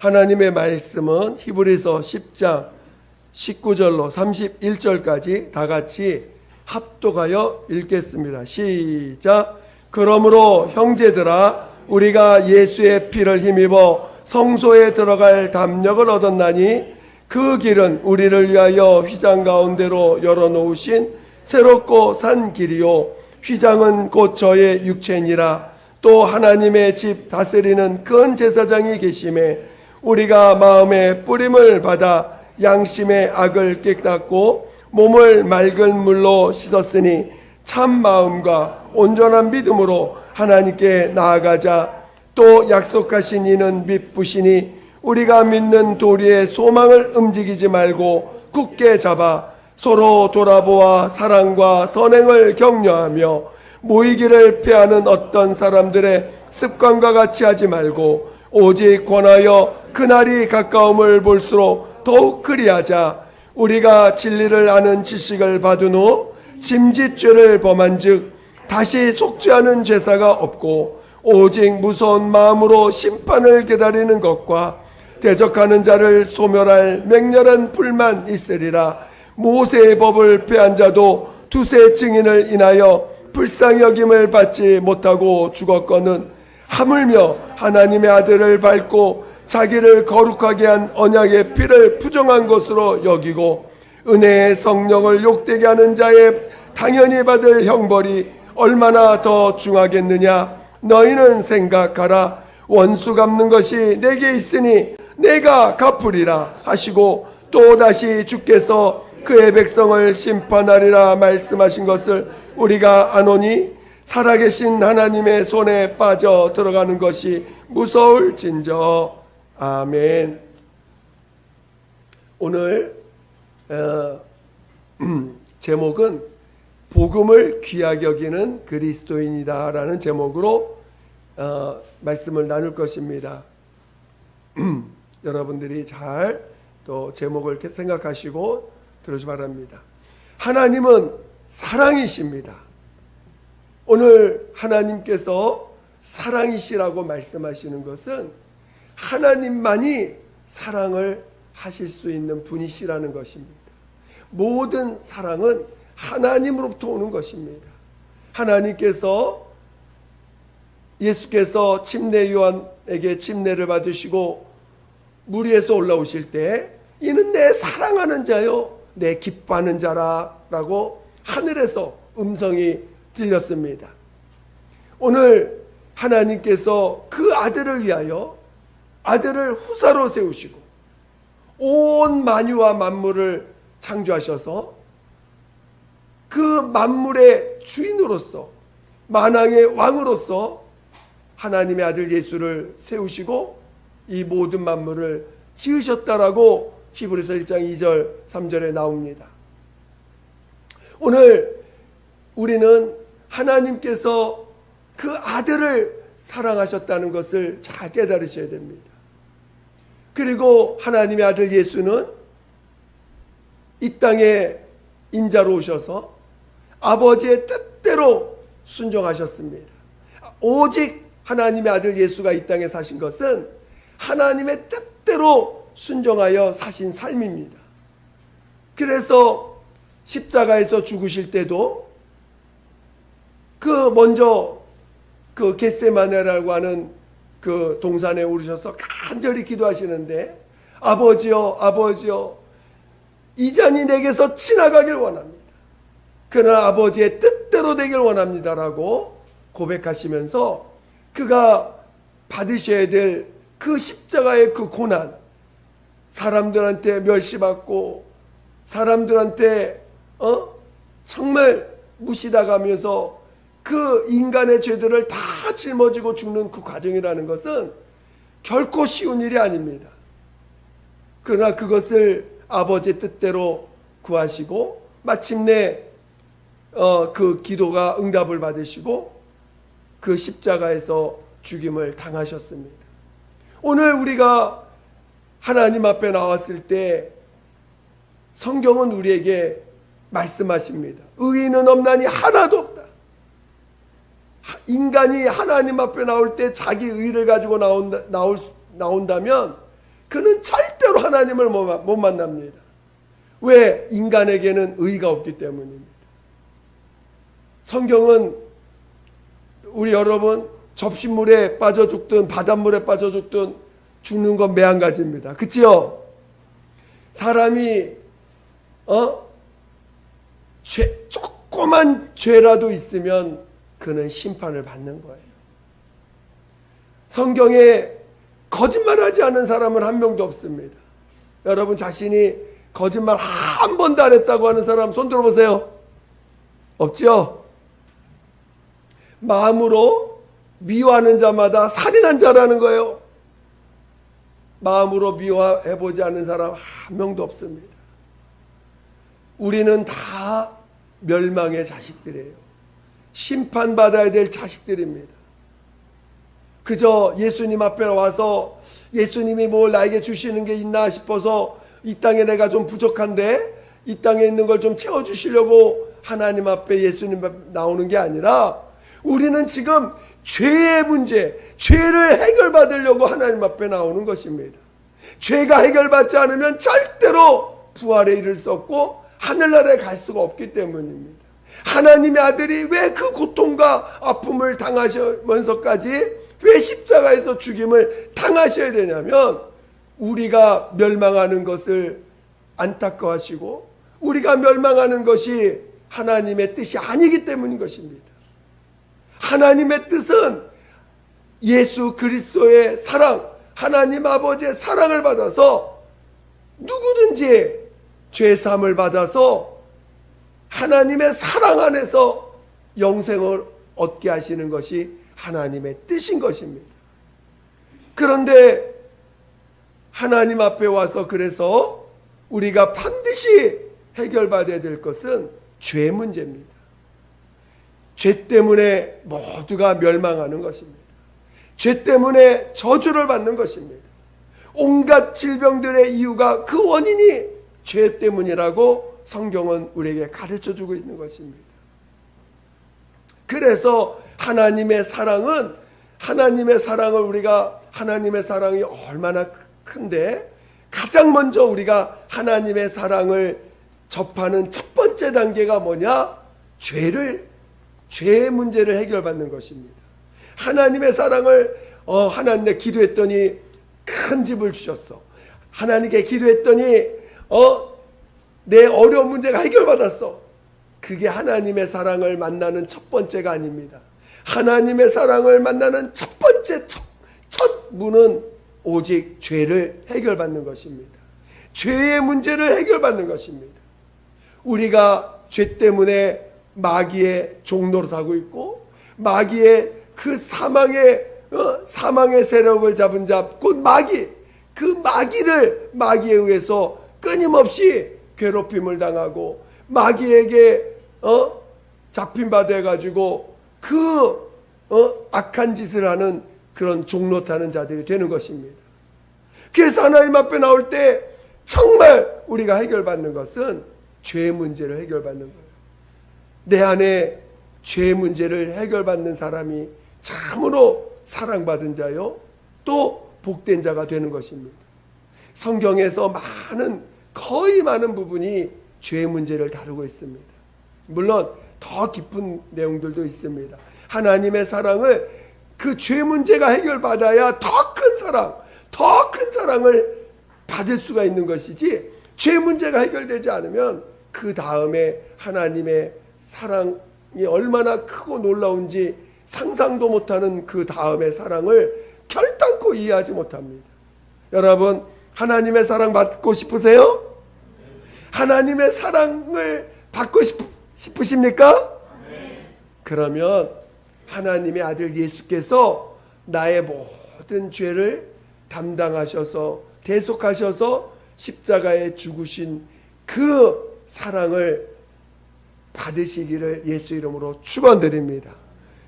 하나님의 말씀은 히브리서 10장 19절로 31절까지 다 같이 합독하여 읽겠습니다. 시작. 그러므로 형제들아, 우리가 예수의 피를 힘입어 성소에 들어갈 담력을 얻었나니 그 길은 우리를 위하여 휘장 가운데로 열어놓으신 새롭고 산 길이요, 휘장은 곧 저의 육체니라. 또 하나님의 집 다스리는 큰 제사장이 계심에 우리가 마음의 뿌림을 받아 양심의 악을 깨닫고 몸을 맑은 물로 씻었으니 참 마음과 온전한 믿음으로 하나님께 나아가자. 또 약속하신 이는 미쁘시니 우리가 믿는 도리의 소망을 움직이지 말고 굳게 잡아 서로 돌아보아 사랑과 선행을 격려하며 모이기를 피하는 어떤 사람들의 습관과 같이 하지 말고 오직 권하여 그날이 가까움을 볼수록 더욱 그리하자. 우리가 진리를 아는 지식을 받은 후 짐짓죄를 범한 즉 다시 속죄하는 제사가 없고 오직 무서운 마음으로 심판을 기다리는 것과 대적하는 자를 소멸할 맹렬한 불만 있으리라. 모세의 법을 폐한 자도 두세 증인을 인하여 불쌍히 여김을 받지 못하고 죽었거늘 하물며 하나님의 아들을 밟고 자기를 거룩하게 한 언약의 피를 부정한 것으로 여기고 은혜의 성령을 욕되게 하는 자의 당연히 받을 형벌이 얼마나 더 중하겠느냐. 너희는 생각하라. 원수 갚는 것이 내게 있으니 내가 갚으리라 하시고 또다시 주께서 그의 백성을 심판하리라 말씀하신 것을 우리가 아노니 살아계신 하나님의 손에 빠져 들어가는 것이 무서울진저. 아멘. 오늘 제목은 복음을 귀하게 여기는 그리스도인이다 라는 제목으로 말씀을 나눌 것입니다. 여러분들이 잘 또 제목을 생각하시고 들으시기 바랍니다. 하나님은 사랑이십니다. 오늘 하나님께서 사랑이시라고 말씀하시는 것은 하나님만이 사랑을 하실 수 있는 분이시라는 것입니다. 모든 사랑은 하나님으로부터 오는 것입니다. 하나님께서 예수께서 침례 요한에게 침례를 받으시고 물 위에서 올라오실 때 이는 내 사랑하는 자요 내 기뻐하는 자라 라고 하늘에서 음성이 들렸습니다. 오늘 하나님께서 그 아들을 위하여 아들을 후사로 세우시고 온 만유와 만물을 창조하셔서 그 만물의 주인으로서 만왕의 왕으로서 하나님의 아들 예수를 세우시고 이 모든 만물을 지으셨다라고 히브리서 1장 2절 3절에 나옵니다. 오늘 우리는 하나님께서 그 아들을 사랑하셨다는 것을 잘 깨달으셔야 됩니다. 그리고 하나님의 아들 예수는 이 땅에 인자로 오셔서 아버지의 뜻대로 순종하셨습니다. 오직 하나님의 아들 예수가 이 땅에 사신 것은 하나님의 뜻대로 순종하여 사신 삶입니다. 그래서 십자가에서 죽으실 때도 먼저 겟세마네라고 하는 그 동산에 오르셔서 간절히 기도하시는데 아버지여 아버지여 이 잔이 내게서 지나가길 원합니다. 그러나 아버지의 뜻대로 되길 원합니다라고 고백하시면서 그가 받으셔야 될 그 십자가의 그 고난, 사람들한테 멸시받고 사람들한테 정말 무시당하면서 그 인간의 죄들을 다 짊어지고 죽는 그 과정이라는 것은 결코 쉬운 일이 아닙니다. 그러나 그것을 아버지의 뜻대로 구하시고 마침내 그 기도가 응답을 받으시고 그 십자가에서 죽임을 당하셨습니다. 오늘 우리가 하나님 앞에 나왔을 때 성경은 우리에게 말씀하십니다. 의인은 없나니 하나도 없다. 인간이 하나님 앞에 나올 때 자기 의를 가지고 나온다면 그는 절대로 하나님을 못 만납니다. 왜? 인간에게는 의가 없기 때문입니다. 성경은 우리 여러분 접시물에 빠져 죽든 바닷물에 빠져 죽든 죽는 건 매한가지입니다. 그치요? 사람이 조그만 죄라도 있으면 그는 심판을 받는 거예요. 성경에 거짓말하지 않은 사람은 한 명도 없습니다. 여러분 자신이 거짓말 한 번도 안 했다고 하는 사람 손 들어보세요. 없죠? 마음으로 미워하는 자마다 살인한 자라는 거예요. 마음으로 미워해보지 않는 사람 한 명도 없습니다. 우리는 다 멸망의 자식들이에요. 심판받아야 될 자식들입니다. 그저 예수님 앞에 와서 예수님이 뭘 나에게 주시는 게 있나 싶어서 이 땅에 내가 좀 부족한데 이 땅에 있는 걸 좀 채워주시려고 하나님 앞에 예수님 앞에 나오는 게 아니라 우리는 지금 죄의 문제, 죄를 해결받으려고 하나님 앞에 나오는 것입니다. 죄가 해결받지 않으면 절대로 부활에 이를 수 없고 하늘나라에 갈 수가 없기 때문입니다. 하나님의 아들이 왜 그 고통과 아픔을 당하시면서까지 왜 십자가에서 죽임을 당하셔야 되냐면 우리가 멸망하는 것을 안타까워하시고 우리가 멸망하는 것이 하나님의 뜻이 아니기 때문인 것입니다. 하나님의 뜻은 예수 그리스도의 사랑, 하나님 아버지의 사랑을 받아서 누구든지 죄사함을 받아서 하나님의 사랑 안에서 영생을 얻게 하시는 것이 하나님의 뜻인 것입니다. 그런데 하나님 앞에 와서 그래서 우리가 반드시 해결받아야 될 것은 죄 문제입니다. 죄 때문에 모두가 멸망하는 것입니다. 죄 때문에 저주를 받는 것입니다. 온갖 질병들의 이유가 그 원인이 죄 때문이라고 성경은 우리에게 가르쳐주고 있는 것입니다. 그래서 하나님의 사랑을 우리가 하나님의 사랑이 얼마나 큰데 가장 먼저 우리가 하나님의 사랑을 접하는 첫 번째 단계가 뭐냐? 죄의 문제를 해결받는 것입니다. 하나님의 사랑을 하나님께 기도했더니 큰 집을 주셨어. 하나님께 기도했더니 내 어려운 문제가 해결받았어. 그게 하나님의 사랑을 만나는 첫 번째가 아닙니다. 하나님의 사랑을 만나는 첫 번째 첫 문은 오직 죄를 해결받는 것입니다. 죄의 문제를 해결받는 것입니다. 우리가 죄 때문에 마귀의 종노릇 하고 있고 마귀의 그 사망의 세력을 잡은 자 곧 마귀, 그 마귀에 의해서 끊임없이 괴롭힘을 당하고 마귀에게 잡힌 바 돼가지고 그 악한 짓을 하는 그런 종노릇하는 자들이 되는 것입니다. 그래서 하나님 앞에 나올 때 정말 우리가 해결받는 것은 죄 문제를 해결받는 거예요. 내 안에 죄 문제를 해결받는 사람이 참으로 사랑받은 자요 또 복된 자가 되는 것입니다. 성경에서 거의 많은 부분이 죄 문제를 다루고 있습니다. 물론 더 깊은 내용들도 있습니다. 하나님의 사랑을 그 죄 문제가 해결받아야 더 큰 사랑을 받을 수가 있는 것이지 죄 문제가 해결되지 않으면 그 다음에 하나님의 사랑이 얼마나 크고 놀라운지 상상도 못하는 그 다음의 사랑을 결단코 이해하지 못합니다. 여러분 하나님의 사랑 받고 싶으세요? 하나님의 사랑을 받고 싶으십니까? 그러면 하나님의 아들 예수께서 나의 모든 죄를 담당하셔서 대속하셔서 십자가에 죽으신 그 사랑을 받으시기를 예수 이름으로 축원드립니다.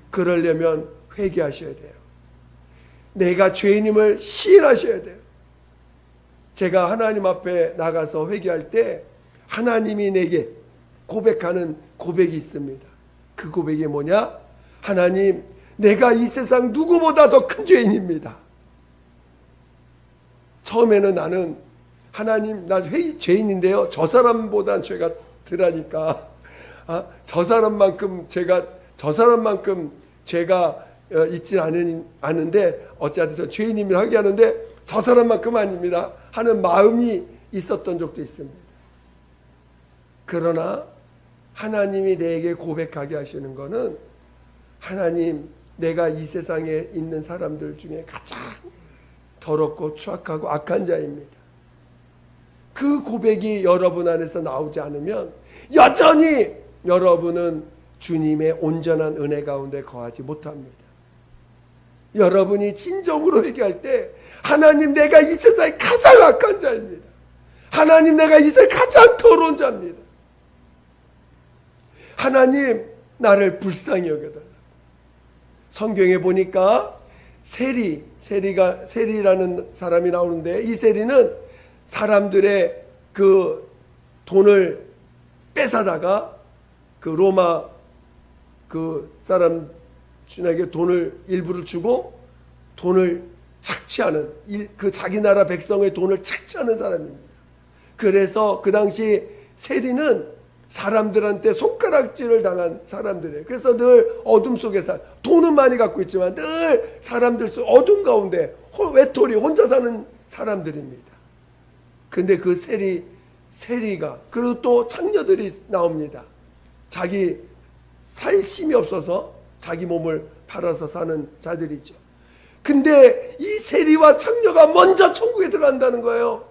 그러려면 회개하셔야 돼요. 내가 죄인임을 시인하셔야 돼요. 제가 하나님 앞에 나가서 회개할 때 하나님이 내게 고백하는 고백이 있습니다. 그 고백이 뭐냐? 하나님, 내가 이 세상 누구보다 더 큰 죄인입니다. 처음에는 나는 하나님 나 죄인인데요. 저 사람보단 죄가 덜하니까 저 사람만큼 죄가 있진 않은데 어찌하든 저 죄인임을 하게 하는데 저 사람만큼 아닙니다 하는 마음이 있었던 적도 있습니다. 그러나 하나님이 내게 고백하게 하시는 것은 하나님 내가 이 세상에 있는 사람들 중에 가장 더럽고 추악하고 악한 자입니다. 그 고백이 여러분 안에서 나오지 않으면 여전히 여러분은 주님의 온전한 은혜 가운데 거하지 못합니다. 여러분이 진정으로 회개할 때 하나님 내가 이 세상에 가장 악한 자입니다. 하나님 내가 이 세상에 가장 더러운 자입니다. 하나님 나를 불쌍히 여겨달라. 성경에 보니까 세리라는 사람이 나오는데 이 세리는 사람들의 그 돈을 뺏어다가 그 로마 그 사람에게 돈을 일부를 주고 돈을 착취하는 그 자기 나라 백성의 돈을 착취하는 사람입니다. 그래서 그 당시 세리는 사람들한테 손가락질을 당한 사람들이에요. 그래서 늘 어둠 속에서 돈은 많이 갖고 있지만 늘 사람들 속 어둠 가운데 외톨이 혼자 사는 사람들입니다. 근데 그 세리가 그리고 또 창녀들이 나옵니다. 자기 살 힘이 없어서 자기 몸을 팔아서 사는 자들이죠. 근데 이 세리와 창녀가 먼저 천국에 들어간다는 거예요.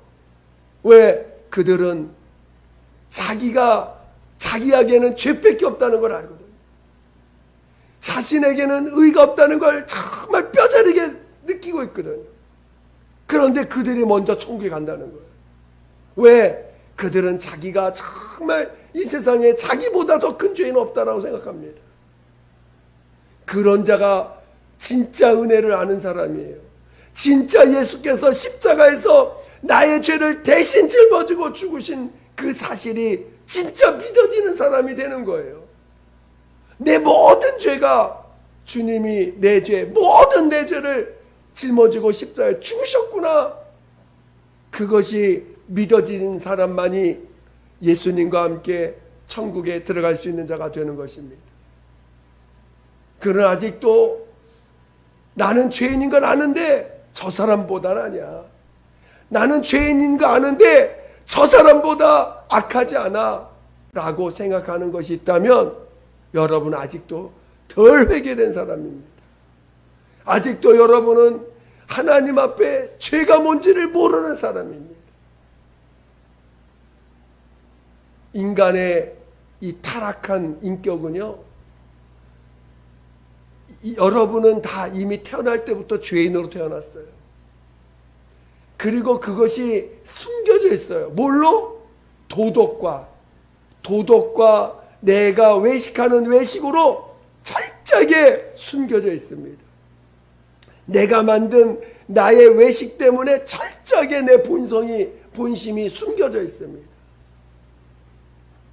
왜? 그들은 자기에게는 죄밖에 없다는 걸 알거든요. 자신에게는 의가 없다는 걸 정말 뼈저리게 느끼고 있거든요. 그런데 그들이 먼저 천국에 간다는 거예요. 왜? 그들은 자기가 정말 이 세상에 자기보다 더 큰 죄인은 없다라고 생각합니다. 그런 자가 진짜 은혜를 아는 사람이에요. 진짜 예수께서 십자가에서 나의 죄를 대신 짊어지고 죽으신 그 사실이 진짜 믿어지는 사람이 되는 거예요. 내 모든 죄가 주님이 모든 내 죄를 짊어지고 십자가에 죽으셨구나. 그것이 믿어지는 사람만이 예수님과 함께 천국에 들어갈 수 있는 자가 되는 것입니다. 그러나 아직도 나는 죄인인 걸 아는데 저 사람보다는 아니야. 나는 죄인인 거 아는데 저 사람보다 악하지 않아 라고 생각하는 것이 있다면 여러분은 아직도 덜 회개된 사람입니다. 아직도 여러분은 하나님 앞에 죄가 뭔지를 모르는 사람입니다. 인간의 이 타락한 인격은요, 여러분은 다 이미 태어날 때부터 죄인으로 태어났어요. 그리고 그것이 숨겨져 있어요. 뭘로? 도덕과 내가 외식하는 외식으로 철저하게 숨겨져 있습니다. 내가 만든 나의 외식 때문에 철저하게 내 본심이 숨겨져 있습니다.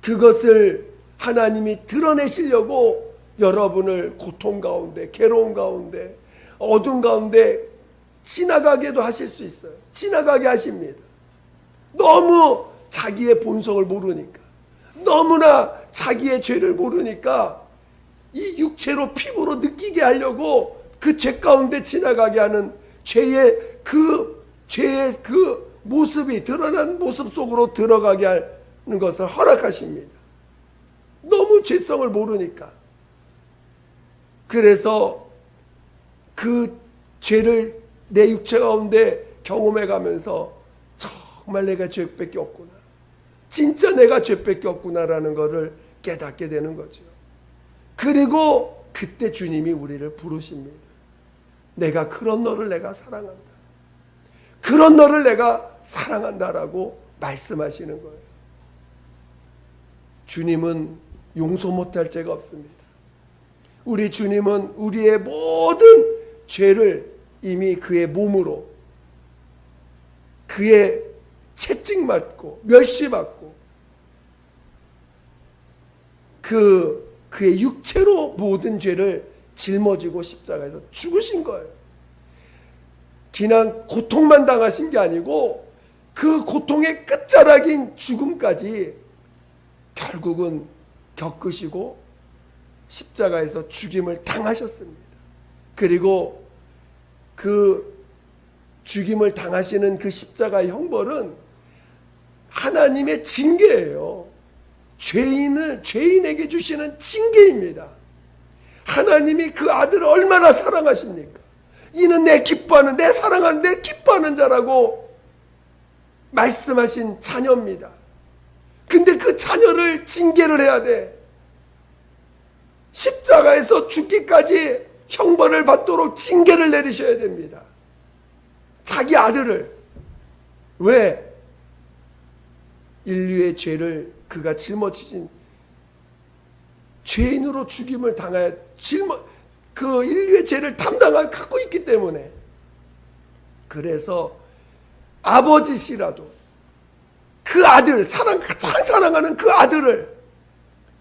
그것을 하나님이 드러내시려고 여러분을 고통 가운데, 괴로움 가운데, 어둠 가운데 지나가게도 하실 수 있어요. 지나가게 하십니다. 너무 자기의 본성을 모르니까, 너무나 자기의 죄를 모르니까 이 육체로 피부로 느끼게 하려고 그 죄 가운데 지나가게 하는 죄의 그 모습이 드러난 모습 속으로 들어가게 하는 것을 허락하십니다. 너무 죄성을 모르니까. 그래서 그 죄를 내 육체 가운데 경험해 가면서 정말 내가 죄밖에 없구나, 진짜 내가 죄밖에 없구나라는 것을 깨닫게 되는 거죠. 그리고 그때 주님이 우리를 부르십니다. 내가 그런 너를 내가 사랑한다, 그런 너를 내가 사랑한다라고 말씀하시는 거예요. 주님은 용서 못할 죄가 없습니다. 우리 주님은 우리의 모든 죄를 이미 그의 몸으로, 그의 채찍맞고 멸시받고 그의 육체로 모든 죄를 짊어지고 십자가에서 죽으신 거예요. 그냥 고통만 당하신 게 아니고 그 고통의 끝자락인 죽음까지 결국은 겪으시고 십자가에서 죽임을 당하셨습니다. 그리고 그 죽임을 당하시는 그 십자가의 형벌은 하나님의 징계예요. 죄인에게 주시는 징계입니다. 하나님이 그 아들을 얼마나 사랑하십니까? 이는 내 기뻐하는, 내 사랑하는, 내 기뻐하는 자라고 말씀하신 자녀입니다. 근데 그 자녀를 징계를 해야 돼. 십자가에서 죽기까지 형벌을 받도록 징계를 내리셔야 됩니다. 자기 아들을. 왜? 인류의 죄를 그가 짊어지신 죄인으로 죽임을 당하여 그 인류의 죄를 갖고 있기 때문에. 그래서 아버지시라도 그 아들, 가장 사랑하는 그 아들을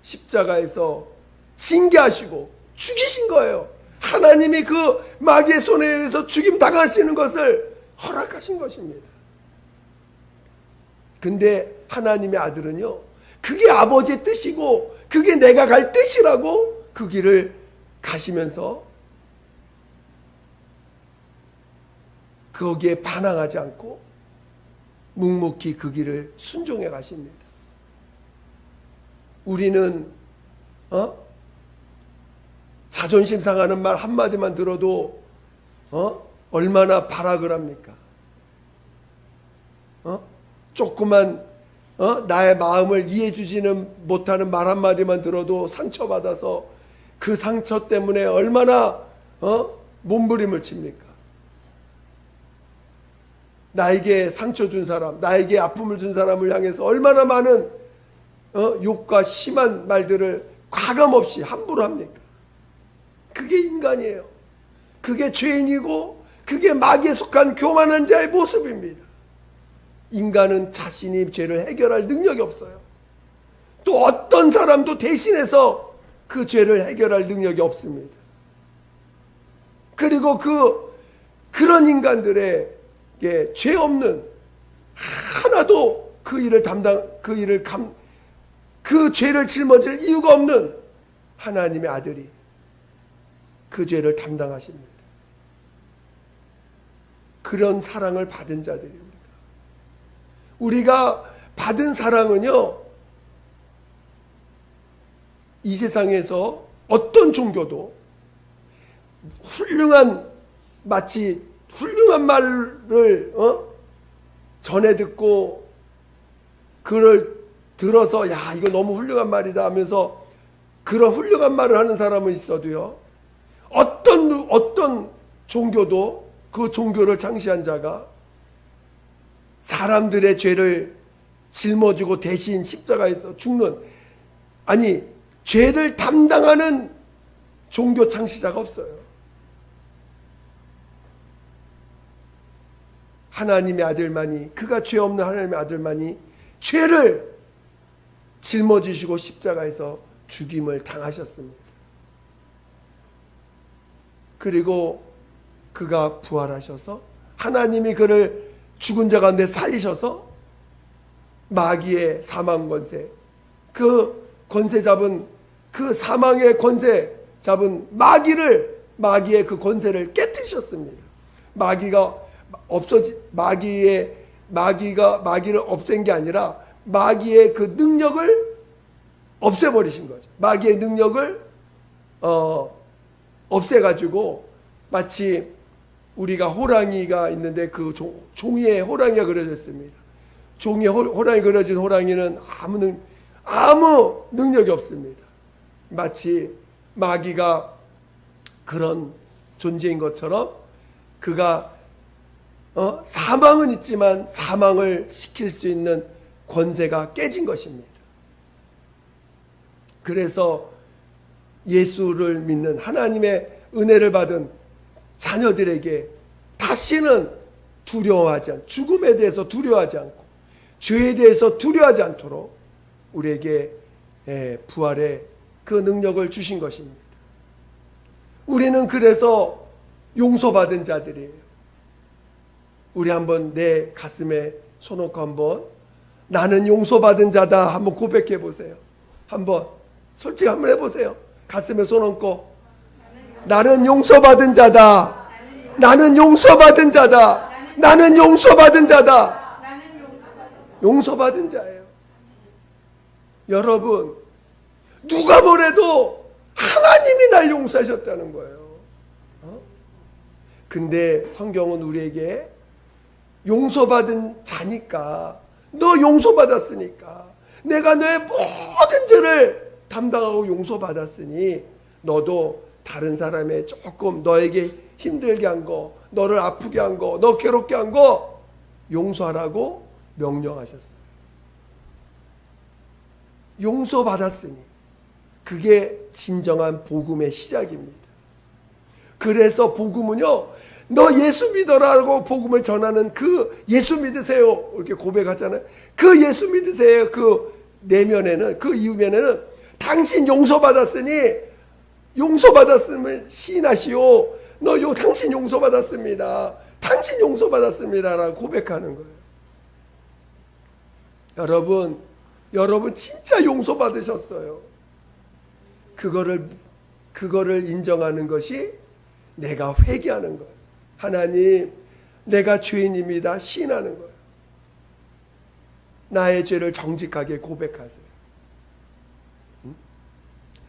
십자가에서 징계하시고 죽이신 거예요. 하나님이 그 마귀의 손에 의해서 죽임 당하시는 것을 허락하신 것입니다. 근데 하나님의 아들은요, 그게 아버지의 뜻이고 그게 내가 갈 뜻이라고 그 길을 가시면서 거기에 반항하지 않고 묵묵히 그 길을 순종해 가십니다. 우리는 자존심 상하는 말 한마디만 들어도 얼마나 발악을 합니까? 조그만 나의 마음을 이해해주지는 못하는 말 한마디만 들어도 상처받아서 그 상처 때문에 얼마나 몸부림을 칩니까? 나에게 상처 준 사람, 나에게 아픔을 준 사람을 향해서 얼마나 많은 욕과 심한 말들을 과감없이 함부로 합니까? 그게 인간이에요. 그게 죄인이고 그게 마귀에 속한 교만한 자의 모습입니다. 인간은 자신이 죄를 해결할 능력이 없어요. 또 어떤 사람도 대신해서 그 죄를 해결할 능력이 없습니다. 그리고 그런 인간들에게 죄 없는 하나도 그 죄를 짊어질 이유가 없는 하나님의 아들이 그 죄를 담당하십니다. 그런 사랑을 받은 자들입니다. 우리가 받은 사랑은요, 이 세상에서 어떤 종교도 마치 훌륭한 말을 전해 듣고 그걸 들어서 야, 이거 너무 훌륭한 말이다 하면서 그런 훌륭한 말을 하는 사람은 있어도요, 어떤 종교도 그 종교를 창시한 자가 사람들의 죄를 짊어지고 대신 십자가에서 죽는, 아니 죄를 담당하는 종교 창시자가 없어요. 하나님의 아들만이, 그가 죄 없는 하나님의 아들만이 죄를 짊어지시고 십자가에서 죽임을 당하셨습니다. 그리고 그가 부활하셔서 하나님이 그를 죽은 자 가운데 살리셔서 마귀의 사망 권세, 그 권세 잡은, 그 사망의 권세 잡은 마귀의 그 권세를 깨뜨리셨습니다. 마귀가 마귀를 없앤 게 아니라 마귀의 그 능력을 없애버리신 거죠. 마귀의 능력을 없애가지고, 마치 우리가 호랑이가 있는데 그 종이에 호랑이가 그려져 있습니다. 종이에 호랑이 그려진 호랑이는 아무 능력이 없습니다. 마치 마귀가 그런 존재인 것처럼 그가 사망은 있지만 사망을 시킬 수 있는 권세가 깨진 것입니다. 그래서 예수를 믿는, 하나님의 은혜를 받은 자녀들에게 다시는 죽음에 대해서 두려워하지 않고 죄에 대해서 두려워하지 않도록 우리에게 부활의 그 능력을 주신 것입니다. 우리는 그래서 용서받은 자들이에요. 우리 한번 내 가슴에 손놓고 한번 나는 용서받은 자다 한번 고백해 보세요. 한번 솔직히 한번 해보세요. 가슴에 손 얹고 나는 용서받은 자다. 나는 용서받은 자다. 나는 용서받은 자다. 용서받은 자예요. 여러분, 누가 뭐래도 하나님이 날 용서하셨다는 거예요. 근데 성경은 우리에게 용서받은 자니까, 너 용서받았으니까, 내가 너의 모든 죄를 담당하고 용서받았으니 너도 다른 사람의 조금 너에게 힘들게 한 거, 너를 아프게 한 거, 너 괴롭게 한 거 용서하라고 명령하셨어요. 용서받았으니 그게 진정한 복음의 시작입니다. 그래서 복음은요, 너 예수 믿어라고 복음을 전하는 그 예수 믿으세요 이렇게 고백하잖아요. 그 예수 믿으세요 그 내면에는, 그 이면에는 당신 용서받았으니 용서받았으면 시인하시오. 당신 용서받았습니다. 당신 용서받았습니다라고 고백하는 거예요. 여러분 진짜 용서받으셨어요. 그거를 인정하는 것이 내가 회개하는 거예요. 하나님, 내가 죄인입니다. 시인하는 거예요. 나의 죄를 정직하게 고백하세요.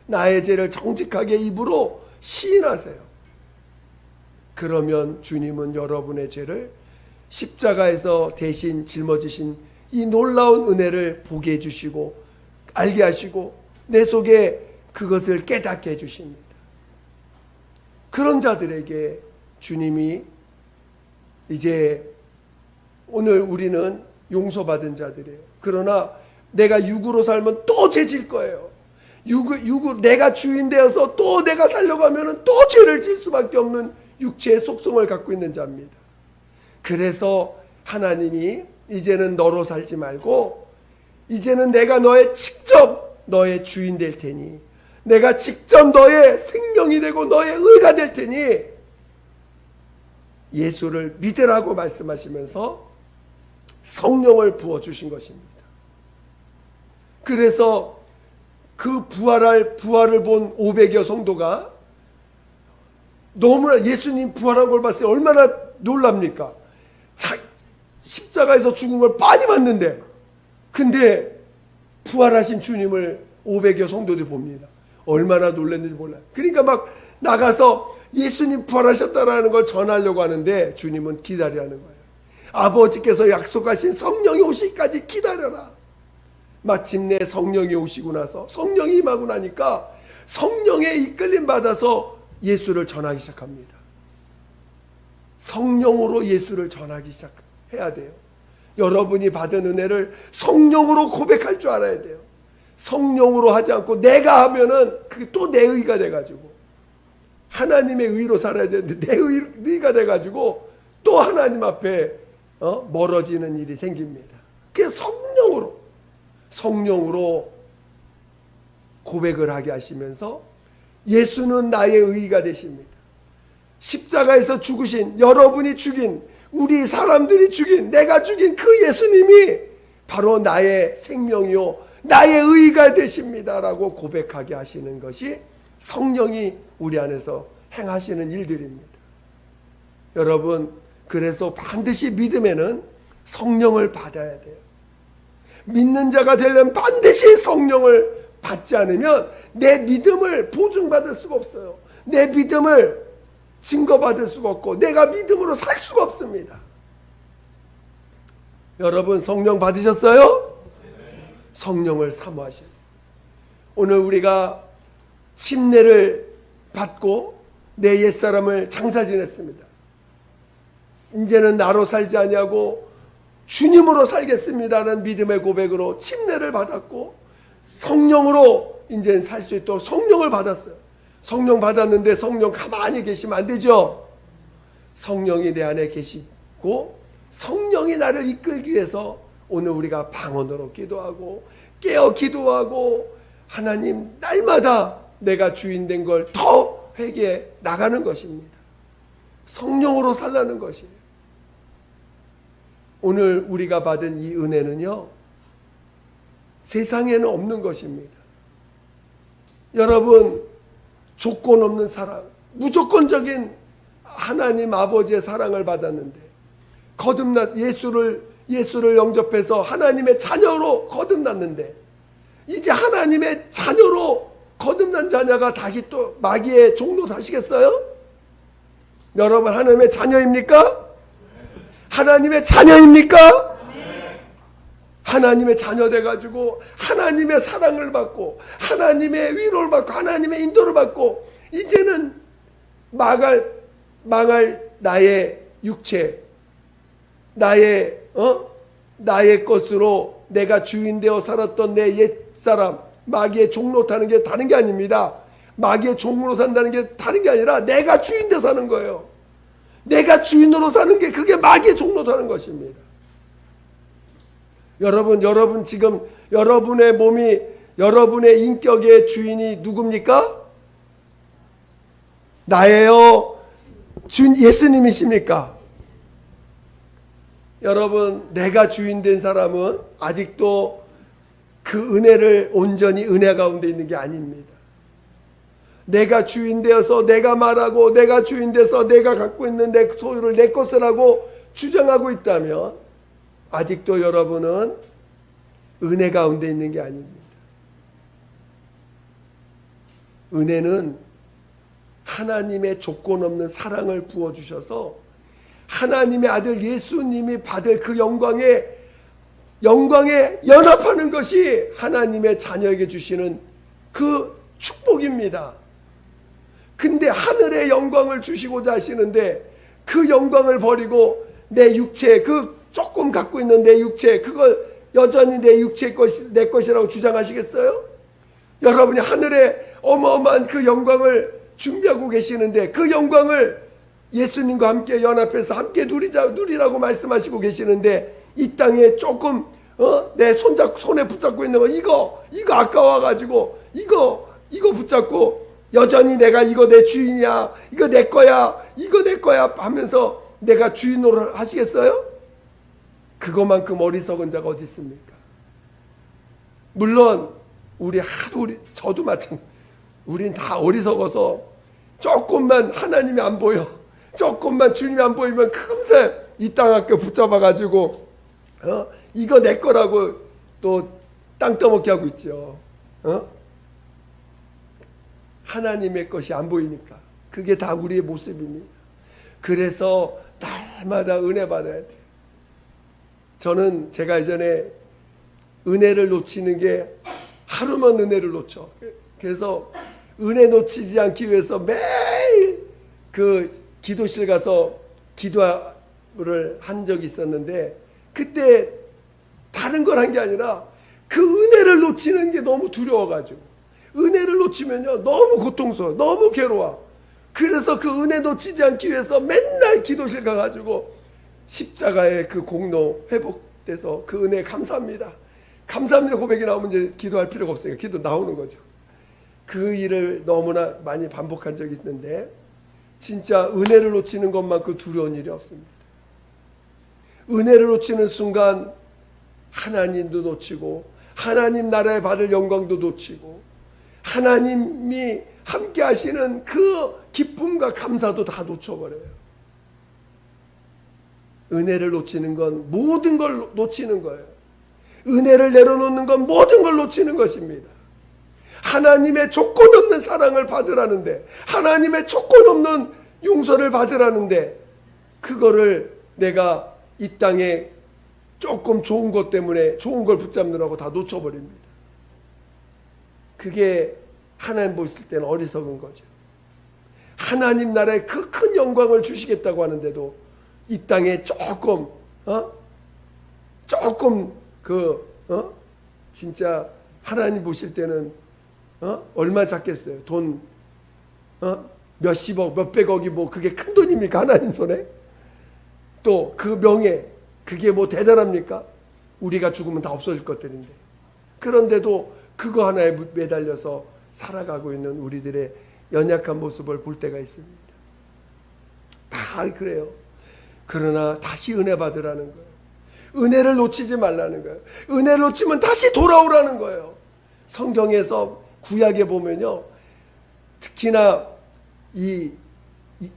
나의 죄를 정직하게 입으로 시인하세요. 그러면 주님은 여러분의 죄를 십자가에서 대신 짊어지신 이 놀라운 은혜를 보게 해주시고 알게 하시고 내 속에 그것을 깨닫게 해주십니다. 그런 자들에게 주님이 이제 오늘 우리는 용서받은 자들이에요. 그러나 내가 육으로 살면 또 죄질 거예요. 내가 주인 되어서 또 내가 살려고 하면 또 죄를 질 수밖에 없는 육체의 속성을 갖고 있는 자입니다. 그래서 하나님이 이제는 너로 살지 말고 이제는 내가 직접 너의 주인 될 테니, 내가 직접 너의 생명이 되고 너의 의가 될 테니 예수를 믿으라고 말씀하시면서 성령을 부어주신 것입니다. 그래서 그 부활을 본 500여 성도가 너무나 예수님 부활한 걸 봤을 때 얼마나 놀랍니까? 십자가에서 죽은 걸 많이 봤는데, 근데 부활하신 주님을 500여 성도들이 봅니다. 얼마나 놀랐는지 몰라요. 그러니까 막 나가서 예수님 부활하셨다라는 걸 전하려고 하는데 주님은 기다리라는 거예요. 아버지께서 약속하신 성령이 오시기까지 기다려라. 마침내 성령이 오시고 나서 성령이 임하고 나니까 성령의 이끌림 받아서 예수를 전하기 시작합니다. 성령으로 예수를 전하기 시작해야 돼요. 여러분이 받은 은혜를 성령으로 고백할 줄 알아야 돼요. 성령으로 하지 않고 내가 하면은 그게 또 내 의가 돼가지고 하나님의 의로 살아야 되는데 내 의가 돼가지고 또 하나님 앞에 멀어지는 일이 생깁니다. 그래서 성령으로 고백을 하게 하시면서 예수는 나의 의가 되십니다. 십자가에서 죽으신, 여러분이 죽인, 우리 사람들이 죽인, 내가 죽인 그 예수님이 바로 나의 생명이요 나의 의가 되십니다라고 고백하게 하시는 것이 성령이 우리 안에서 행하시는 일들입니다. 여러분, 그래서 반드시 믿음에는 성령을 받아야 돼요. 믿는 자가 되려면 반드시 성령을 받지 않으면 내 믿음을 보증받을 수가 없어요. 내 믿음을 증거받을 수가 없고 내가 믿음으로 살 수가 없습니다. 여러분, 성령 받으셨어요? 성령을 사모하셔야 돼요. 오늘 우리가 침례를 받고 내 옛사람을 장사 지냈습니다. 이제는 나로 살지 아니하고 주님으로 살겠습니다는 믿음의 고백으로 침례를 받았고 성령으로 이제 살 수 있도록 성령을 받았어요. 성령 받았는데 성령 가만히 계시면 안 되죠. 성령이 내 안에 계시고 성령이 나를 이끌기 위해서 오늘 우리가 방언으로 기도하고 깨어 기도하고 하나님 날마다 내가 주인 된 걸 더 회개해 나가는 것입니다. 성령으로 살라는 것이에요. 오늘 우리가 받은 이 은혜는요, 세상에는 없는 것입니다. 여러분, 조건 없는 사랑, 무조건적인 하나님 아버지의 사랑을 받았는데, 예수를 영접해서 하나님의 자녀로 거듭났는데, 이제 하나님의 자녀로 거듭난 자녀가 또 마귀의 종로 되시겠어요? 여러분, 하나님의 자녀입니까? 하나님의 자녀입니까? 하나님의 자녀 돼가지고 하나님의 사랑을 받고 하나님의 위로를 받고 하나님의 인도를 받고, 이제는 망할 나의 육체, 나의 것으로 내가 주인 되어 살았던 내 옛사람 마귀의 종로 타는 게 다른 게 아닙니다. 마귀의 종으로 산다는 게 다른 게 아니라 내가 주인 되 사는 거예요. 내가 주인으로 사는 게, 그게 마귀의 종로 타는 것입니다. 여러분 지금 여러분의 몸이, 여러분의 인격의 주인이 누굽니까? 나예요? 주인 예수님이십니까? 여러분, 내가 주인 된 사람은 아직도 그 은혜를 온전히 은혜 가운데 있는 게 아닙니다. 내가 주인 되어서 내가 말하고 내가 주인 돼서 내가 갖고 있는 내 소유를 내 것이라고 주장하고 있다면 아직도 여러분은 은혜 가운데 있는 게 아닙니다. 은혜는 하나님의 조건 없는 사랑을 부어주셔서 하나님의 아들 예수님이 받을 그 영광에 연합하는 것이 하나님의 자녀에게 주시는 그 축복입니다. 근데 하늘의 영광을 주시고자 하시는데 그 영광을 버리고 내 육체, 그 조금 갖고 있는 내 육체, 그걸 여전히 내 육체의 내 것이라고 주장하시겠어요? 여러분이 하늘의 어마어마한 그 영광을 준비하고 계시는데 그 영광을 예수님과 함께 연합해서 함께 누리라고 말씀하시고 계시는데, 이 땅에 조금 내 손에 붙잡고 있는 거, 이거 아까워가지고 이거 붙잡고 여전히 내가 이거 내 주인이야, 이거 내 거야 하면서 내가 주인으로 하시겠어요? 그것만큼 어리석은 자가 어디 있습니까? 물론 저도 마찬가지. 우린 다 어리석어서 조금만 하나님이 안 보여, 조금만 주님이 안 보이면 금세 이 땅 학교 붙잡아가지고 이거 내 거라고 또 땅 떠먹게 하고 있죠. 하나님의 것이 안 보이니까. 그게 다 우리의 모습입니다. 그래서 날마다 은혜 받아야 돼요. 저는 제가 이전에 은혜를 놓치는 게, 하루만 은혜를 놓쳐. 그래서 은혜 놓치지 않기 위해서 매일 그 기도실 가서 기도를 한 적이 있었는데, 그때 다른 걸 한 게 아니라 그 은혜를 놓치는 게 너무 두려워가지고, 은혜를 놓치면요 너무 고통스러워, 너무 괴로워. 그래서 그 은혜 놓치지 않기 위해서 맨날 기도실 가가지고 십자가의 그 공로 회복돼서 그 은혜 감사합니다 고백이 나오면 이제 기도할 필요가 없으니까 기도 나오는 거죠. 그 일을 너무나 많이 반복한 적이 있는데, 진짜 은혜를 놓치는 것만큼 두려운 일이 없습니다. 은혜를 놓치는 순간 하나님도 놓치고 하나님 나라에 받을 영광도 놓치고 하나님이 함께 하시는 그 기쁨과 감사도 다 놓쳐버려요. 은혜를 놓치는 건 모든 걸 놓치는 거예요. 은혜를 내려놓는 건 모든 걸 놓치는 것입니다. 하나님의 조건 없는 사랑을 받으라는데, 하나님의 조건 없는 용서를 받으라는데, 그거를 내가 이 땅에 조금 좋은 것 때문에 좋은 걸 붙잡느라고 다 놓쳐버립니다. 그게 하나님 보실 때는 어리석은 거죠. 하나님 나라에 그 큰 영광을 주시겠다고 하는데도 이 땅에 조금 진짜 하나님 보실 때는 얼마 작겠어요? 돈 몇십억, 몇백억이 뭐 그게 큰 돈입니까? 하나님 손에? 또 그 명예, 그게 뭐 대단합니까? 우리가 죽으면 다 없어질 것들인데. 그런데도 그거 하나에 매달려서 살아가고 있는 우리들의 연약한 모습을 볼 때가 있습니다. 다 그래요. 그러나 다시 은혜 받으라는 거예요. 은혜를 놓치지 말라는 거예요. 은혜를 놓치면 다시 돌아오라는 거예요. 성경에서 구약에 보면요, 특히나 이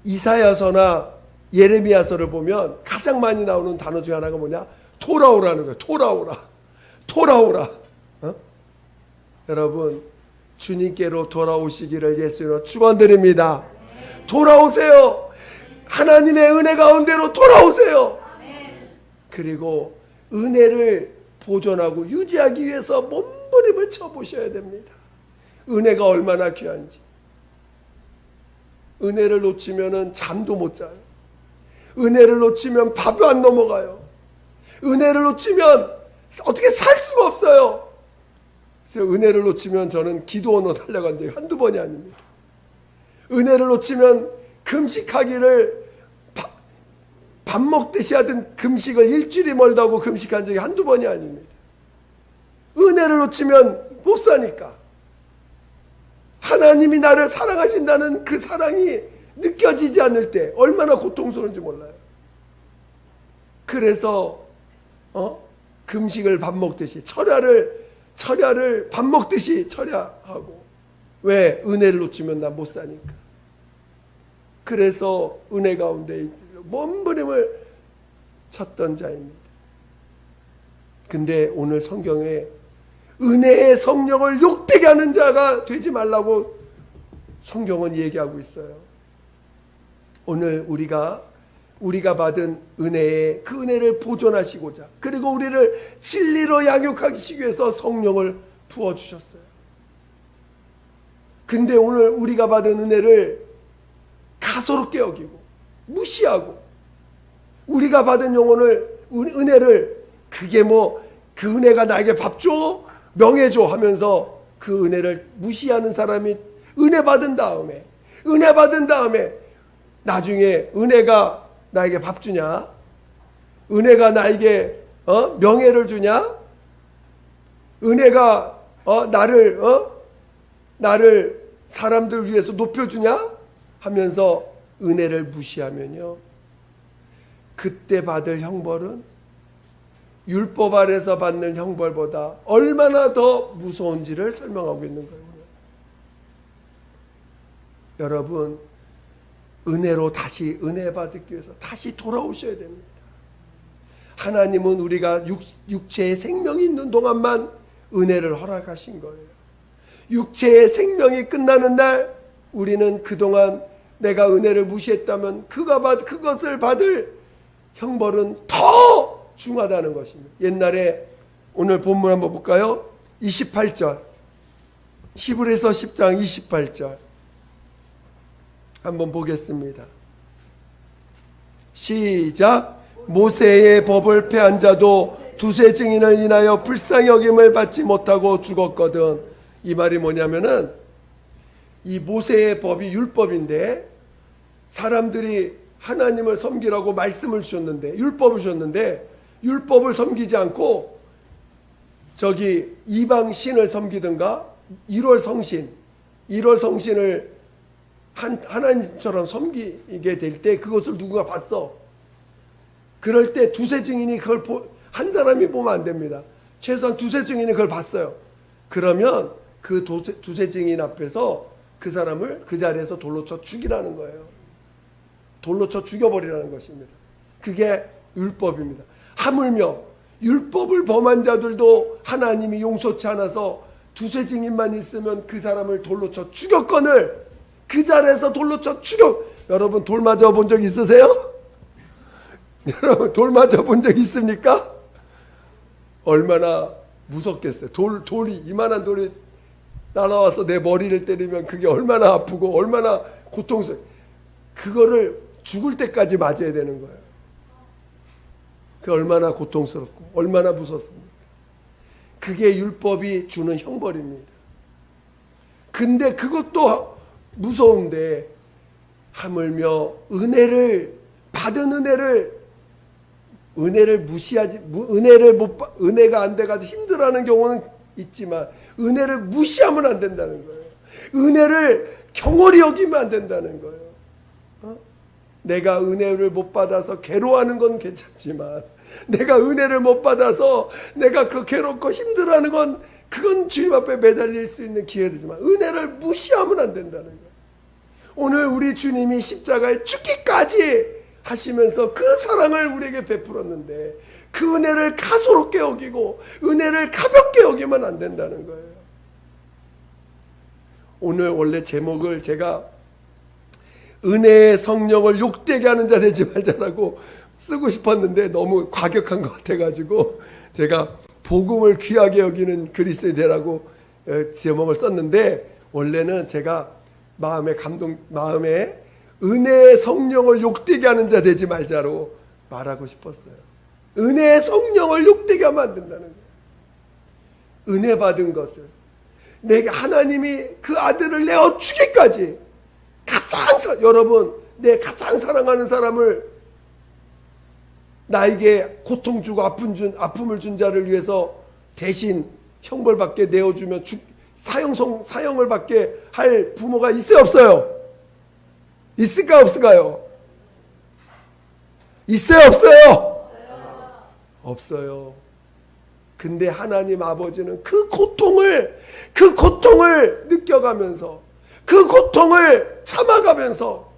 이사야서나 예레미야서를 보면 가장 많이 나오는 단어 중에 하나가 뭐냐? 돌아오라는 거예요. 돌아오라. 여러분, 주님께로 돌아오시기를 예수님으로 축원드립니다. 돌아오세요. 하나님의 은혜 가운데로 돌아오세요. 그리고 은혜를 보존하고 유지하기 위해서 몸부림을 쳐보셔야 됩니다. 은혜가 얼마나 귀한지. 은혜를 놓치면 잠도 못 자요. 은혜를 놓치면 밥이 안 넘어가요. 은혜를 놓치면 어떻게 살 수가 없어요. 그래서 은혜를 놓치면 저는 기도원으로 달려간 적이 한두 번이 아닙니다. 은혜를 놓치면 금식하기를 밥 먹듯이 하던 금식을 일주일이 멀다고 금식한 적이 한두 번이 아닙니다. 은혜를 놓치면 못 사니까. 하나님이 나를 사랑하신다는 그 사랑이 느껴지지 않을 때 얼마나 고통스러운지 몰라요. 그래서 금식을 밥 먹듯이 철야를 밥 먹듯이 철야하고. 왜? 은혜를 놓치면 나 못 사니까. 그래서 은혜 가운데 몸부림을 쳤던 자입니다. 근데 오늘 성경에 은혜의 성령을 욕되게 하는 자가 되지 말라고 성경은 얘기하고 있어요. 오늘 우리가 받은 은혜에 그 은혜를 보존하시고자, 그리고 우리를 진리로 양육하시기 위해서 성령을 부어주셨어요. 근데 오늘 우리가 받은 은혜를 가소롭게 여기고 무시하고, 우리가 받은 은혜를 그게 그 은혜가 나에게 밥 줘, 명예 줘 하면서 그 은혜를 무시하는 사람이 은혜 받은 다음에 나중에 은혜가 나에게 밥 주냐? 은혜가 나에게 명예를 주냐? 은혜가 나를 사람들 위해서 높여주냐? 하면서 은혜를 무시하면요, 그때 받을 형벌은 율법 아래서 받는 형벌보다 얼마나 더 무서운지를 설명하고 있는 거예요. 여러분, 은혜로 다시 은혜 받기 위해서 다시 돌아오셔야 됩니다. 하나님은 우리가 육체의 생명이 있는 동안만 은혜를 허락하신 거예요. 육체의 생명이 끝나는 날 우리는 그동안 내가 은혜를 무시했다면 그것을 받을 형벌은 더 중하다는 것입니다. 옛날에 오늘 본문 한번 볼까요? 28절, 히브리서 10장 28절 한번 보겠습니다. 시작. 모세의 법을 폐한 자도 두세 증인을 인하여 불쌍히 여김을 받지 못하고 죽었거든. 이 말이 뭐냐면은, 이 모세의 법이 율법인데 사람들이 하나님을 섬기라고 말씀을 주셨는데, 율법을 주셨는데 율법을 섬기지 않고 이방 신을 섬기든가 1월 성신을 하나님처럼 섬기게 될 때 그것을 누군가 봤어. 그럴 때 두세 증인이 한 사람이 보면 안 됩니다. 최소한 두세 증인이 그걸 봤어요. 그러면 그 두세 증인 앞에서 그 사람을 그 자리에서 돌로 쳐 죽이라는 거예요. 돌로 쳐 죽여버리라는 것입니다. 그게 율법입니다. 하물며 율법을 범한 자들도 하나님이 용서치 않아서 두세 증인만 있으면 그 사람을 돌로 쳐 죽였거늘 그 자리에서 돌로 쳐 죽여. 여러분, 돌 맞아 본 적 있으세요? 여러분, 돌 맞아 본 적 있습니까? 얼마나 무섭겠어요. 이만한 돌이 날아와서 내 머리를 때리면 그게 얼마나 아프고 얼마나 고통스러워. 그거를 죽을 때까지 맞아야 되는 거예요. 그게 얼마나 고통스럽고 얼마나 무섭습니까? 그게 율법이 주는 형벌입니다. 근데 그것도 무서운데 하물며 받은 은혜를 무시하지, 은혜가 안 돼가지고 힘들어하는 경우는 있지만 은혜를 무시하면 안 된다는 거예요. 은혜를 경홀히 여기면 안 된다는 거예요. 내가 은혜를 못 받아서 괴로워하는 건 괜찮지만 내가 은혜를 못 받아서 내가 그 괴롭고 힘들어하는 건 그건 주님 앞에 매달릴 수 있는 기회이지만 은혜를 무시하면 안 된다는 거예요. 오늘 우리 주님이 십자가에 죽기까지 하시면서 그 사랑을 우리에게 베풀었는데 그 은혜를 가소롭게 여기고 은혜를 가볍게 여기면 안 된다는 거예요. 오늘 원래 제목을 제가 은혜의 성령을 욕되게 하는 자 되지 말자라고 쓰고 싶었는데 너무 과격한 것 같아가지고 제가 복음을 귀하게 여기는 그리스도인이라고 제목을 썼는데 원래는 제가 마음에 은혜의 성령을 욕되게 하는 자 되지 말자로 말하고 싶었어요. 은혜의 성령을 욕되게 하면 안 된다는 거예요. 은혜 받은 것을 내가 하나님이 그 아들을 내어 주기까지 여러분 내 가장 사랑하는 사람을 나에게 고통 주고 아픔을 준 자를 위해서 대신 형벌받게 내어주면 사형을 받게 할 부모가 있어요 없어요? 있을까 없을까요? 있어요 없어요? 없어요. 근데 하나님 아버지는 그 고통을 느껴가면서 그 고통을 참아가면서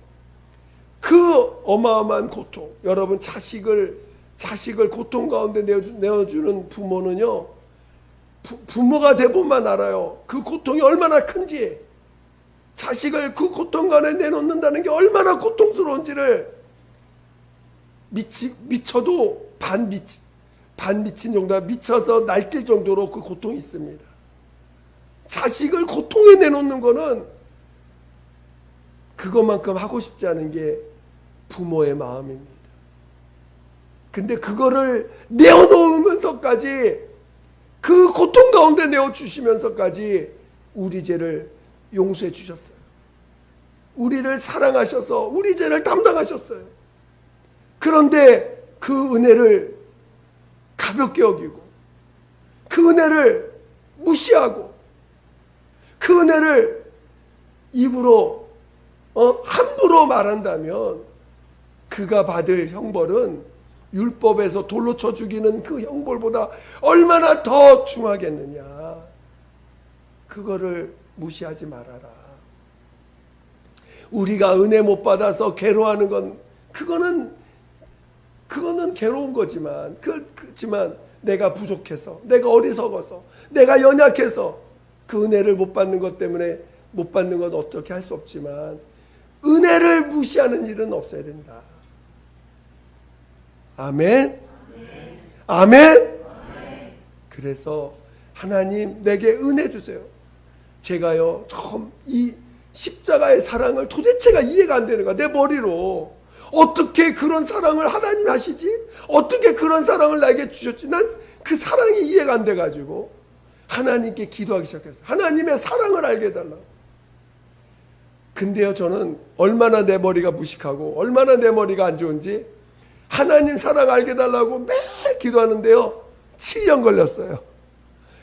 그 어마어마한 고통, 여러분 자식을 고통 가운데 내어주는 부모는요, 부모가 대부분만 알아요. 그 고통이 얼마나 큰지, 자식을 그 고통 가운데 내놓는다는 게 얼마나 고통스러운지를 미쳐도 반 미친 정도가 미쳐서 날뛸 정도로 그 고통이 있습니다. 자식을 고통에 내놓는 거는 그것만큼 하고 싶지 않은 게 부모의 마음입니다. 근데 그거를 내어놓으면서까지 그 고통 가운데 내어주시면서까지 우리 죄를 용서해 주셨어요. 우리를 사랑하셔서 우리 죄를 담당하셨어요. 그런데 그 은혜를 가볍게 여기고 그 은혜를 무시하고 그 은혜를 입으로 함부로 말한다면 그가 받을 형벌은 율법에서 돌로 쳐 죽이는 그 형벌보다 얼마나 더 중하겠느냐. 그거를 무시하지 말아라. 우리가 은혜 못 받아서 괴로워하는 건 그거는 괴로운 거지만 그렇지만 내가 부족해서 내가 어리석어서 내가 연약해서 그 은혜를 못 받는 것 때문에 못 받는 건 어떻게 할 수 없지만 은혜를 무시하는 일은 없어야 된다. 아멘? 아멘? 그래서 하나님 내게 은혜 주세요. 제가요 처음 이 십자가의 사랑을 도대체가 이해가 안 되는 거야. 내 머리로 어떻게 그런 사랑을 하나님이 하시지? 어떻게 그런 사랑을 나에게 주셨지? 난 그 사랑이 이해가 안 돼가지고 하나님께 기도하기 시작했어요. 하나님의 사랑을 알게 해달라고. 근데요 저는 얼마나 내 머리가 무식하고 얼마나 내 머리가 안 좋은지 하나님 사랑 알게 해달라고 매일 기도하는데요 7년 걸렸어요.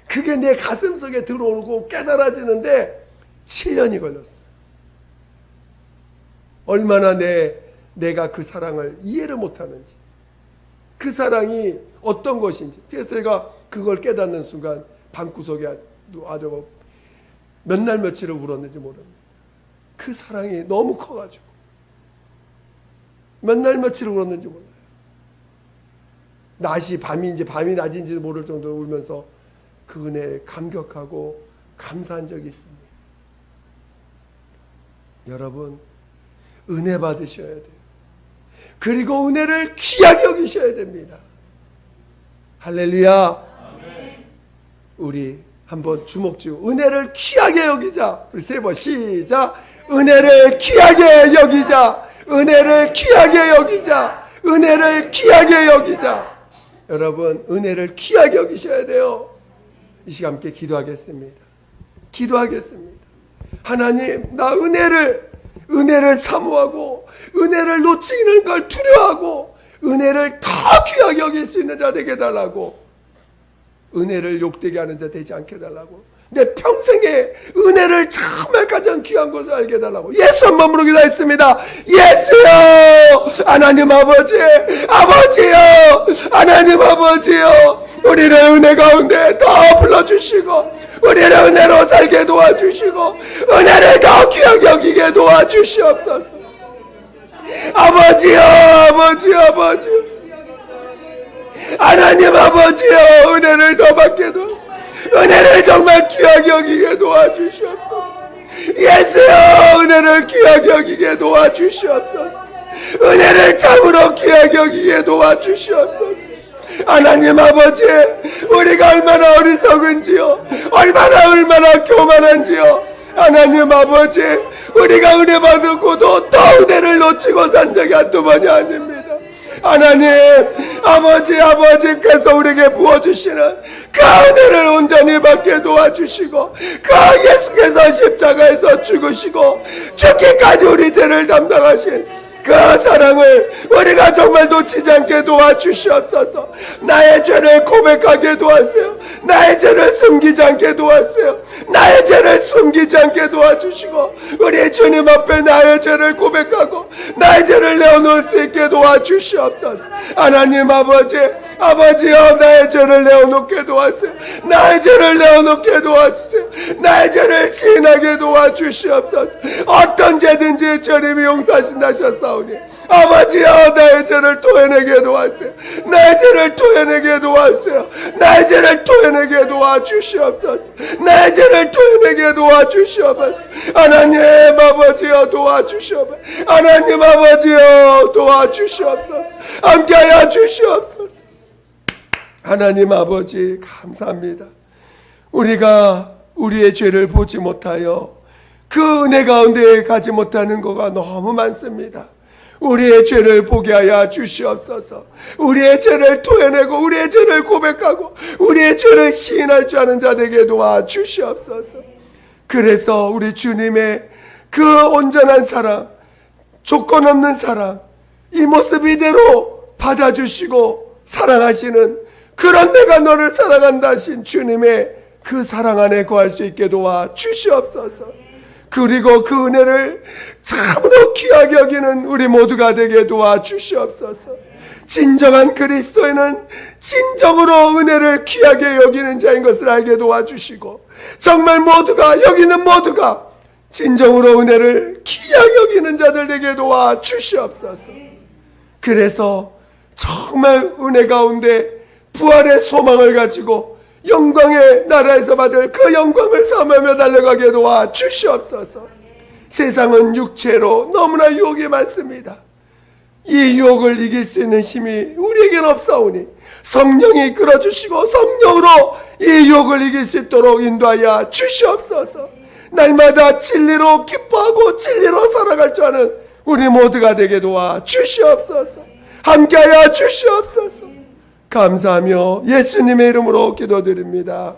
그게 내 가슴 속에 들어오고 깨달아지는데 7년이 걸렸어요. 얼마나 내가 그 사랑을 이해를 못하는지, 그 사랑이 어떤 것인지. 그래서 제가 그걸 깨닫는 순간 방구석에 아주 몇 날 며칠을 울었는지 모릅니다. 그 사랑이 너무 커가지고 몇 날 며칠을 울었는지 몰라요. 낮이 밤이 낮인지 모를 정도로 울면서 그 은혜에 감격하고 감사한 적이 있습니다. 여러분 은혜 받으셔야 돼요. 그리고 은혜를 귀하게 여기셔야 됩니다. 할렐루야. 우리 한번 주목 지고 은혜를 귀하게 여기자. 우리 세 번 시작. 은혜를 귀하게 여기자. 은혜를 귀하게 여기자. 은혜를 귀하게 여기자. 여러분 은혜를 귀하게 여기셔야 돼요. 이 시간 함께 기도하겠습니다. 하나님 나 은혜를 사모하고 은혜를 놓치는 걸 두려워하고 은혜를 더 귀하게 여길 수 있는 자 되게 해달라고. 은혜를 욕되게 하는 자 되지 않게 해달라고. 내 평생의 은혜를 정말 가장 귀한 것을 알게 해달라고 예수 한 번 부르기도 했습니다. 예수여, 하나님 아버지, 아버지여, 하나님 아버지여, 우리를 은혜 가운데 더 불러주시고 우리를 은혜로 살게 도와주시고 은혜를 더 귀하게 여기게 도와주시옵소서. 아버지여, 아버지여, 아버지여, 하나님 아버지여, 은혜를 더 받게 도 은혜를 정말 귀하게 여기게 도와주시옵소서. 예수여, 은혜를 귀하게 여기게 도와주시옵소서. 은혜를 참으로 귀하게 여기게 도와주시옵소서. 하나님 아버지, 우리가 얼마나 어리석은지요, 얼마나 교만한지요. 하나님 아버지, 우리가 은혜 받고도 또 은혜를 놓치고 산 적이 한두 번이 아닙니다. 하나님 아버지께서 우리에게 부어주시는 그 은혜를 온전히 받게 도와주시고 그 예수께서 십자가에서 죽으시고 죽기까지 우리 죄를 담당하신 그 사랑을 우리가 정말 놓치지 않게 도와주시옵소서. 나의 죄를 고백하게 도와주세요. 나의 죄를 숨기지 않게 도와주세요. 나의 죄를 숨기지 않게 도와주시고 우리 주님 앞에 나의 죄를 고백하고 나의 죄를 내어놓을 수 있게 도와주시옵소서. 하나님 아버지여, 나의 죄를 내어놓게 도와주세요. 나의 죄를 내어놓게 도와주세요. 나의 죄를 시인하게 도와주시옵소서. 어떤 죄든지 주님이 용서하신다 하셨사오니 아버지여, 나의 죄를 토해내게 도와주세요. 나의 죄를 토해내게 도와주세요. 나의 죄를 토해내게 도와주시옵소서. 나의 죄를 토해내게 도와주시옵소서. 하나님 아버지여, 도와주시옵소서. 하나님 아버지여, 도와주시옵소서. 함께하여 주시옵소서. 하나님 아버지, 감사합니다. 우리가 우리의 죄를 보지 못하여 그 은혜 가운데 가지 못하는 것가 너무 많습니다. 우리의 죄를 보게 하여 주시옵소서. 우리의 죄를 토해내고 우리의 죄를 고백하고 우리의 죄를 시인할 줄 아는 자 되게 도와주시옵소서. 그래서 우리 주님의 그 온전한 사랑, 조건 없는 사랑, 이 모습 이대로 받아주시고 사랑하시는, 그런 내가 너를 사랑한다 하신 주님의 그 사랑 안에 거할 수 있게 도와주시옵소서. 그리고 그 은혜를 참으로 귀하게 여기는 우리 모두가 되게 도와주시옵소서. 진정한 그리스도인은 진정으로 은혜를 귀하게 여기는 자인 것을 알게 도와주시고 정말 여기는 모두가 진정으로 은혜를 귀하게 여기는 자들 되게 도와주시옵소서. 그래서 정말 은혜 가운데 부활의 소망을 가지고 영광의 나라에서 받을 그 영광을 삼으며 달려가게 도와주시옵소서. 세상은 육체로 너무나 유혹이 많습니다. 이 유혹을 이길 수 있는 힘이 우리에겐 없사오니 성령이 끌어주시고 성령으로 이 유혹을 이길 수 있도록 인도하여 주시옵소서. 날마다 진리로 기뻐하고 진리로 살아갈 줄 아는 우리 모두가 되게 도와주시옵소서. 함께하여 주시옵소서. 감사하며 예수님의 이름으로 기도드립니다.